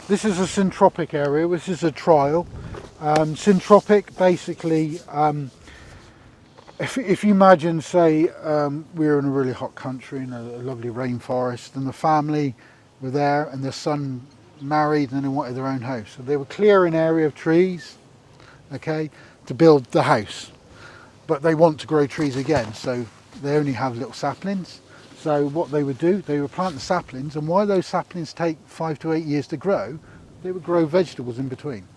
This is a syntropic area, which is a trial. Syntropic, basically, if you imagine, say, we were in a really hot country in a lovely rainforest, and the family were there, and their son married, and they wanted their own house. So they were clearing an area of trees, okay, to build the house. But they want to grow trees again, so they only have little saplings. So what they would do, they would plant the saplings, and while those saplings take 5 to 8 years to grow, they would grow vegetables in between.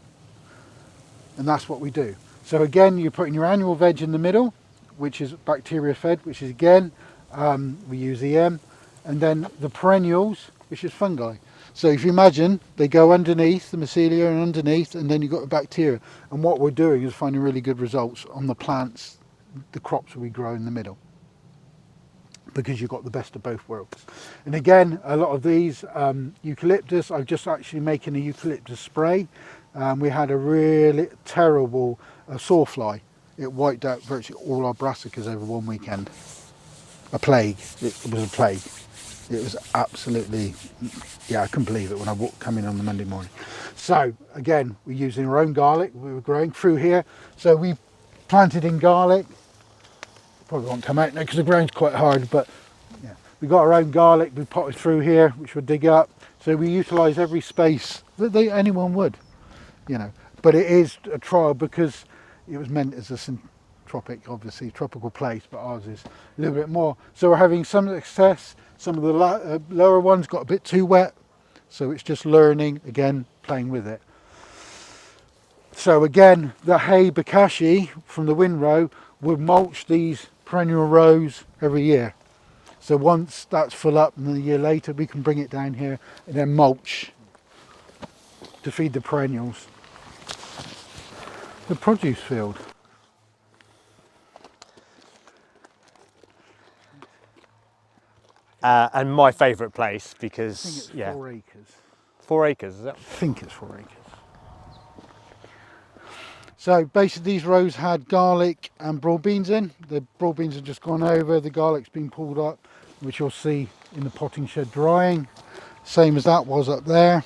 And that's what we do. So again, you're putting your annual veg in the middle, which is bacteria fed, which is again, we use EM, and then the perennials, which is fungi. So if you imagine, they go underneath the mycelia and underneath, and then you've got the bacteria. And what we're doing is finding really good results on the plants, the crops we grow in the middle, because you've got the best of both worlds. And again, a lot of these eucalyptus, I'm just actually making a eucalyptus spray. We had a really terrible sawfly. It wiped out virtually all our brassicas over one weekend. A plague. It was a plague. It was absolutely, yeah, I couldn't believe it when I come in on the Monday morning. So again, we're using our own garlic. We were growing through here. So we planted in garlic. Probably won't come out now because the ground's quite hard, but yeah, we got our own garlic. We potted through here, which we'll dig up. So we utilise every space that anyone would, you know. But it is a trial because it was meant as a syntropic, obviously, tropical place, but ours is a little bit more. So we're having some success. Some of the lower ones got a bit too wet, so it's just learning, again, playing with it. So again, the hay bokashi from the windrow would mulch these perennial rows every year. So once that's full up, and then a year later, we can bring it down here and then mulch to feed the perennials. The produce field. And my favourite place because, I think it's yeah. 4 acres. 4 acres, is it? I think it's 4 acres. So basically these rows had garlic and broad beans in. The broad beans have just gone over, the garlic's been pulled up, which you'll see in the potting shed drying. Same as that was up there.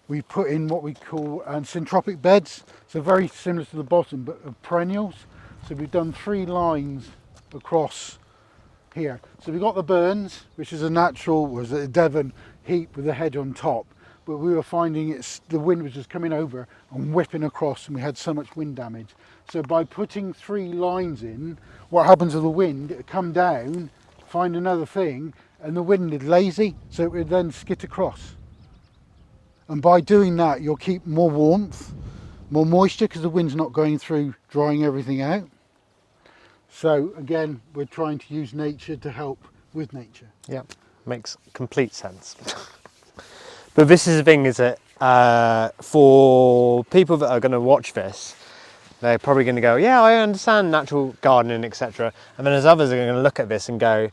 We put in what we call syntropic beds, so very similar to the bottom, but of perennials. So we've done 3 lines across here. So we've got the Burns, which is a natural, was a Devon heap with a hedge on top. But we were finding the wind was just coming over and whipping across, and we had so much wind damage. So by putting 3 lines in, what happens with the wind, it would come down, find another thing, and the wind is lazy, so it would then skit across. And by doing that, you'll keep more warmth, more moisture, because the wind's not going through, drying everything out. So again, we're trying to use nature to help with nature. Yeah, makes complete sense. But this is the thing, is that for people that are going to watch this, they're probably going to go, yeah, I understand natural gardening, etc. And then there's others that are going to look at this and go,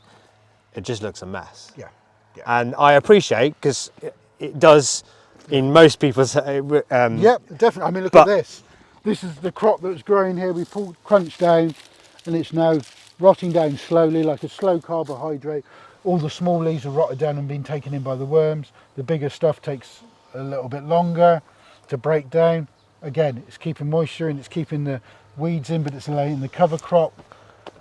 it just looks a mess. Yeah. And I appreciate, because it does, in most people's... Yep, definitely. I mean, look at this. This is the crop that was growing here. We crunched down, and it's now rotting down slowly, like a slow carbohydrate. All the small leaves are rotted down and been taken in by the worms. The bigger stuff takes a little bit longer to break down. Again, it's keeping moisture and it's keeping the weeds in, but it's allowing the cover crop,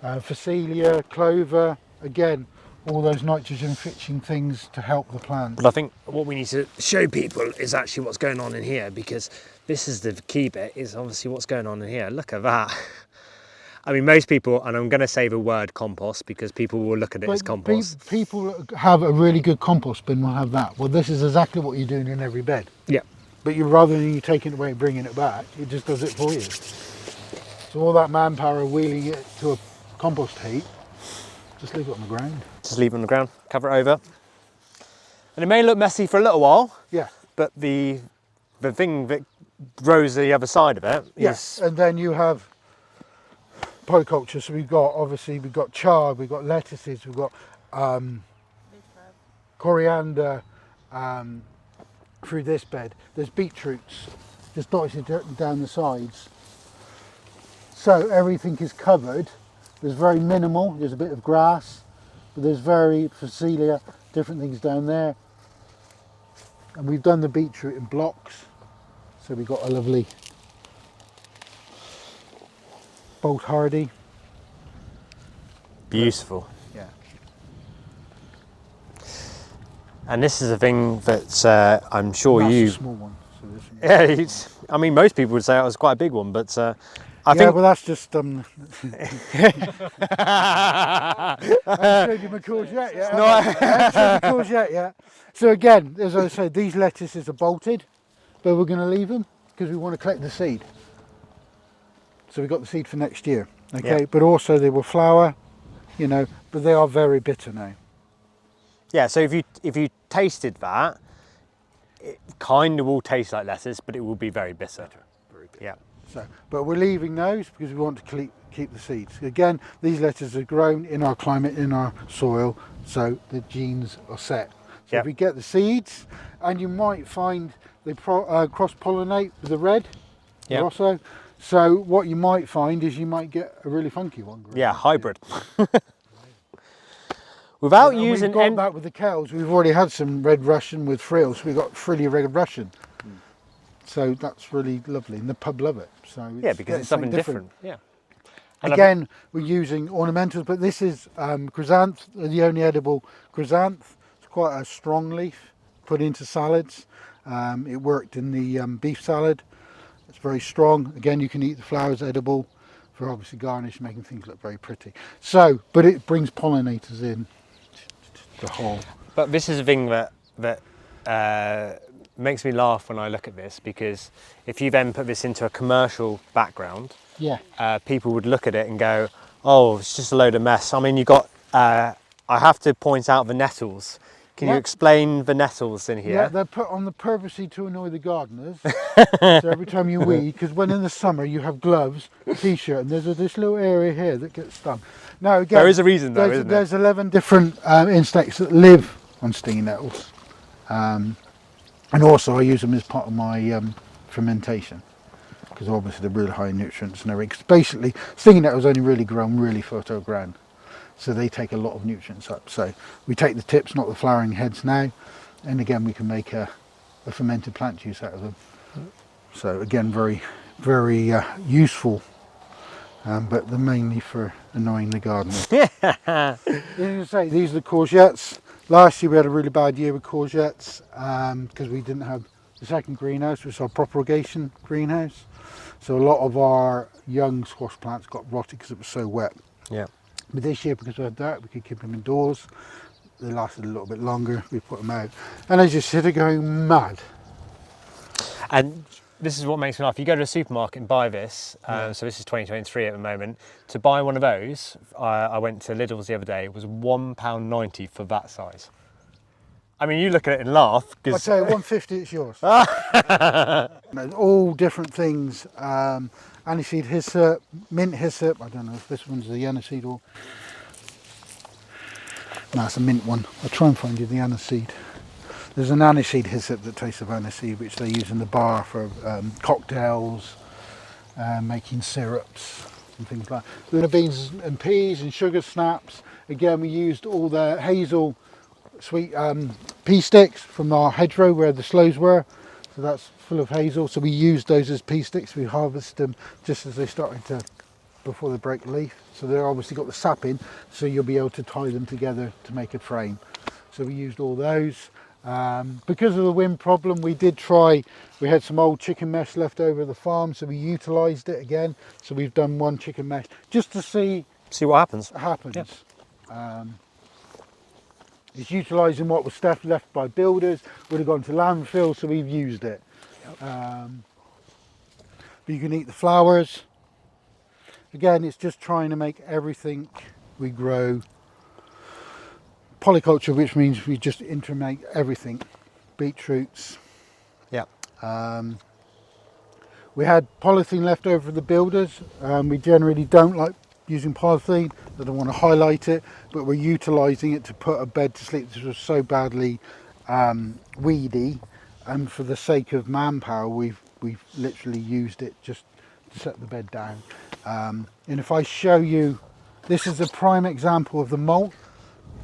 Phacelia, clover, again, all those nitrogen fixing things to help the plant. But I think what we need to show people is actually what's going on in here, because this is the key bit, is obviously what's going on in here. Look at that. I mean, most people, and I'm going to say the word compost because people will look at it as compost. People have a really good compost bin will have that. Well, this is exactly what you're doing in every bed. Yeah. But rather than you taking it away and bringing it back, it just does it for you. So all that manpower wheeling it to a compost heap, just leave it on the ground. Just leave it on the ground, cover it over. And it may look messy for a little while. Yeah. But the thing that grows the other side of it is... Yes, and then you have polyculture. So we've got chard, we've got lettuces, we've got coriander through this bed. There's beetroots just dotted down the sides. So everything is covered. There's very minimal. There's a bit of grass, but there's Phacelia, different things down there. And we've done the beetroot in blocks. So we've got a lovely Bolt Hardy. Beautiful. Yeah. And this is a thing that I'm sure That's you. a small one. So this one- Yeah, I mean, most people would say it was quite a big one, but I yeah, think. well, that's just I haven't showed you my courgette yet. I haven't showed you courgette yet. So again, as I said, these lettuces are bolted, but we're going to leave them because we want to collect the seed. So we got the seed for next year. Okay, Yeah. but also they will flower, you know, but they are very bitter now. Yeah, so if you tasted that, it kind of will taste like lettuce, but it will be very bitter. Very bitter. Yeah. So, but we're leaving those because we want to keep the seeds. Again, these lettuces are grown in our climate, in our soil, so the genes are set. So Yep. if we get the seeds, and you might find they cross-pollinate with the red, the Yep. Rosso. So what you might find is you might get a really funky one. growing Yeah, next hybrid. year. Without And using we've got any. that with the cows. We've already had some red Russian with frills. We've got frilly red Russian. So that's really lovely, and the pub love it. So Yeah, because it's something different. Yeah. And Again, we're using ornamentals, but this is chrysanth, the only edible chrysanth. It's quite a strong leaf, put into salads. It worked in the beef salad. It's very strong. Again, you can eat the flowers edible for obviously garnish, making things look very pretty. So, but it brings pollinators in the whole. But this is a thing that makes me laugh when I look at this, because if you then put this into a commercial background, Yeah. people would look at it and go, "Oh, it's just a load of mess." I mean, you got. I have to point out the nettles. Can you Yeah. explain the nettles in Yeah, here? they're put on the purposely to annoy the gardeners. So every time you weed, because when in the summer you have gloves, a t-shirt, and there's this little area here that gets stung. Now again, There is a reason though, there's, isn't there's 11 different insects that live on stinging nettles, and also I use them as part of my fermentation, because obviously they're really high in nutrients and everything. 'Cause basically, stinging nettles only really grow on really fertile ground. So they take a lot of nutrients up. So we take the tips, not the flowering heads now. And again, we can make a fermented plant juice out of them. So again, very, very useful. But they're mainly for annoying the gardener. As I say, these are the courgettes. Last year we had a really bad year with courgettes because we didn't have the second greenhouse, which is our propagation greenhouse. So a lot of our young squash plants got rotted because it was so wet. Yeah. But this year, because we had that, we could keep them indoors. They lasted a little bit longer. We put them out, and I just sit there going mad. And this is what makes me laugh. You go to a supermarket and buy this. So this is 2023 at the moment. To buy one of those, I went to Lidl's the other day. It was £1.90 for that size. I mean, you look at it and laugh I because tell you, 150, it's yours. No, all different things. Aniseed hyssop, mint hyssop. I don't know if this one's the aniseed or. No, it's a mint one. I'll try and find you the aniseed. There's an aniseed hyssop that tastes of aniseed, which they use in the bar for cocktails, making syrups and things like that. Then the beans and peas and sugar snaps. Again, we used all the hazel sweet pea sticks from our hedgerow where the sloes were. So that's full of hazel. So we used those as pea sticks. We harvest them just as they started to, before they break leaf. So they're obviously got the sap in, so you'll be able to tie them together to make a frame. So we used all those. Because of the wind problem, we did try, we had some old chicken mesh left over at the farm, so we utilised it again. So we've done one chicken mesh just to see see what happens. what happens. Yeah. It's utilising what was left by builders, would have gone to landfill, so we've used it. But you can eat the flowers. Again, it's just trying to make everything we grow polyculture, which means we just intermate everything. Beetroots. Yeah. We had polythene left over for the builders. We generally don't like using polythene. I don't want to highlight it, but we're utilising it to put a bed to sleep. This was so badly weedy, and for the sake of manpower, we've literally used it just to set the bed down. And if I show you, this is a prime example of the molt.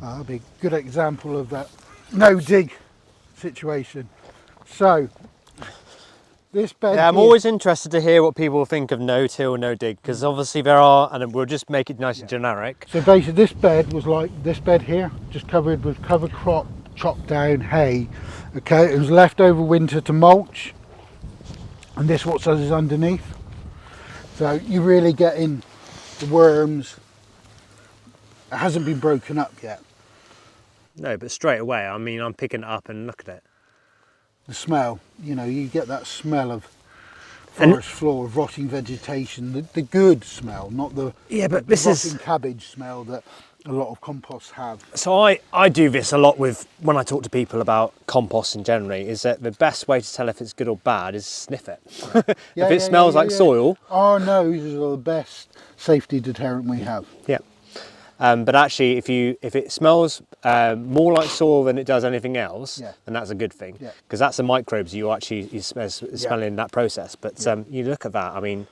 That'll be a good example of that no dig situation. So this bed Yeah, I'm here, always interested to hear what people think of no-till, no-dig, because obviously there are, and we'll just make it nice and generic. so basically this bed was like this bed here, just covered with cover crop, chopped down hay. Okay, it was left over winter to mulch, and this what is underneath. So you really get in the worms. It hasn't been broken up yet. No, but straight away, I mean, I'm picking it up and look at it. The smell, you know, you get that smell of And- forest floor, of rotting vegetation, the good smell, not the, Yeah, but the this rotting is... cabbage smell that a lot of composts have. So I do this a lot with, when I talk to people about composting generally, is that the best way to tell if it's good or bad is sniff it. Yeah, If it smells like soil, Our noses are the best safety deterrent we have. yeah. But actually, if it smells more like soil than it does anything else, Yeah. then that's a good thing, Yeah. because that's the microbes you actually smell in that process. But you look at that, I mean,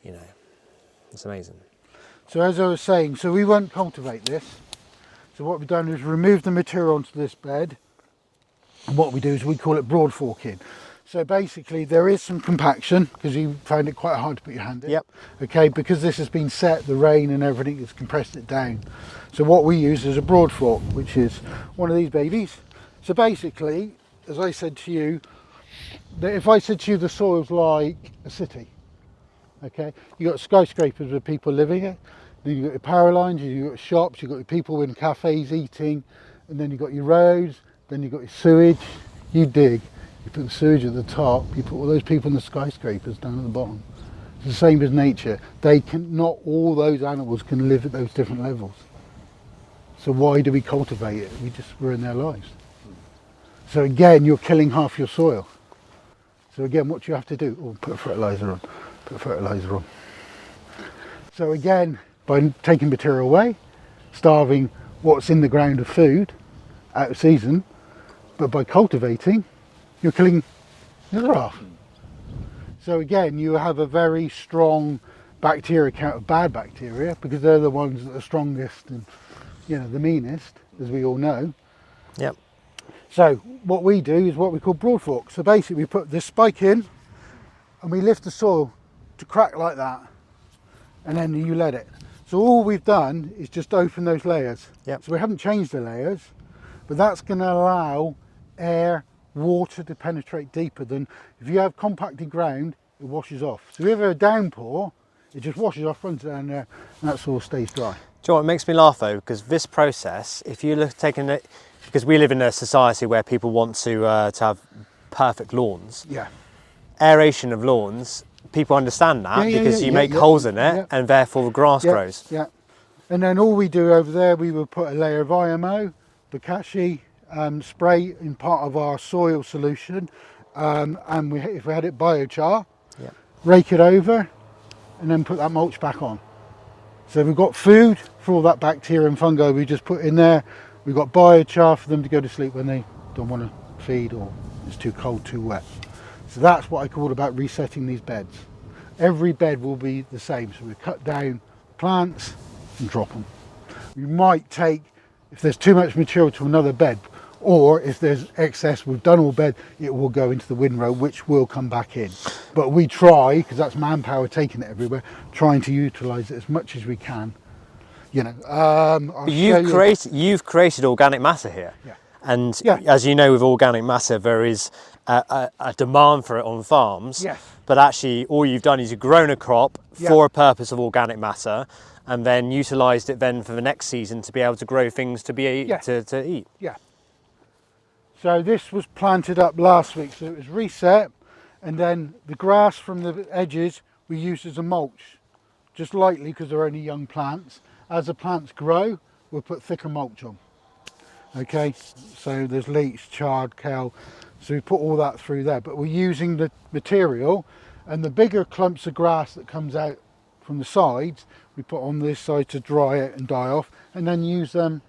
you know, it's amazing. So as I was saying, so we won't cultivate this. So what we've done is remove the material onto this bed, and what we do is we call it broad forking. So basically there is some compaction because you found it quite hard to put your hand in. Yep. Okay, because this has been set, the rain and everything has compressed it down. So what we use is a broad fork, which is one of these babies. So basically, as I said to you, that if I said to you the soil's like a city, okay, you got skyscrapers with people living in, then you got your power lines, you got shops, you got your people in cafes eating, and then you got your roads, then you got your sewage. You dig, you put the sewage at the top, you put all those people in the skyscrapers down at the bottom. It's the same as nature. They can, not all those animals can live at those different levels. So why do we cultivate it? We just ruin their lives. So again, you're killing half your soil. So again, what do you have to do? Oh, put fertilizer on. Put fertilizer on. So again, by taking material away, starving what's in the ground of food out of season, but by cultivating, you're killing the other half. So again, you have a very strong bacteria count of bad bacteria because they're the ones that are strongest and, you know, the meanest, as we all know. Yep. So what we do is what we call broad fork. So basically we put this spike in and we lift the soil to crack like that, and then you let it. So all we've done is just open those layers. Yep. So we haven't changed the layers, but that's going to allow air, water to penetrate deeper than if you have compacted ground, it washes off. So if you have a downpour, it just washes off, runs down there, and that soil stays dry. Do you know what makes me laugh though? Because this process, if you look taking it, because we live in a society where people want to have perfect lawns, Yeah. aeration of lawns, people understand that because you make yeah, holes in it yeah. and therefore the grass Yeah, grows. yeah. And then all we do over there, we will put a layer of IMO, Bokashi spray in part of our soil solution, and if we had it biochar, Yeah. rake it over, and then put that mulch back on. So we've got food for all that bacteria and fungi we just put in there. We've got biochar for them to go to sleep when they don't want to feed or it's too cold, too wet. So that's what I call about resetting these beds. Every bed will be the same. So we cut down plants and drop them. We might take, if there's too much material, to another bed, or if there's excess, we've done all bed, it will go into the windrow, which will come back in. But we try, because that's manpower taking it everywhere, trying to utilise it as much as we can. You know, I'll You've created organic matter here. Yeah. And Yeah. as you know, with organic matter, there is a demand for it on farms. Yes. But actually, all you've done is you've grown a crop Yeah. for a purpose of organic matter, and then utilised it then for the next season to be able to grow things to be Yeah. to eat. Yeah. So this was planted up last week, so it was reset, and then the grass from the edges we used as a mulch, just lightly because they're only young plants. As the plants grow, we'll put thicker mulch on. Okay, so there's leeks, chard, kale, so we put all that through there, but we're using the material, and the bigger clumps of grass that comes out from the sides, we put on this side to dry it and die off, and then use them.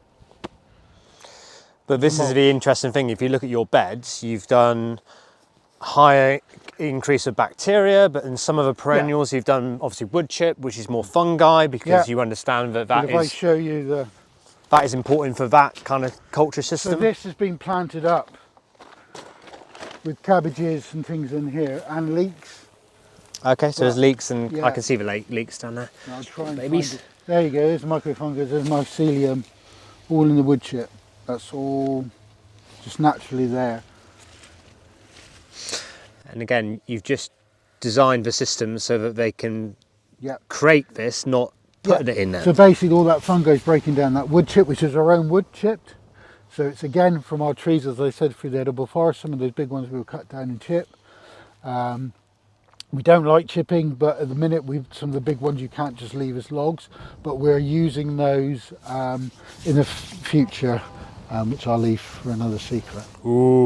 But this is the interesting thing. If you look at your beds, you've done higher increase of bacteria, but in some of the perennials, you've done obviously wood chip, which is more fungi because Yeah. you understand that But that if I is. show you the that is important for that kind of culture So system. this has been planted up with cabbages and things in here, and leeks. Okay, so there's Well, leeks, and yeah. I can see the leeks down there. And I'll try and Babies. find it. There you go, there's microfungus, there's mycelium, all in the wood chip. That's all just naturally there. And again, you've just designed the system so that they can Yeah. create this, not putting it in there. So basically all that fungi is breaking down that wood chip, which is our own wood chipped. So it's again from our trees, as I said, through the edible forest. Some of those big ones we'll cut down and chip. We don't like chipping, but at the minute some of the big ones you can't just leave as logs, but we're using those in the future, which I'll leave for another secret. Ooh.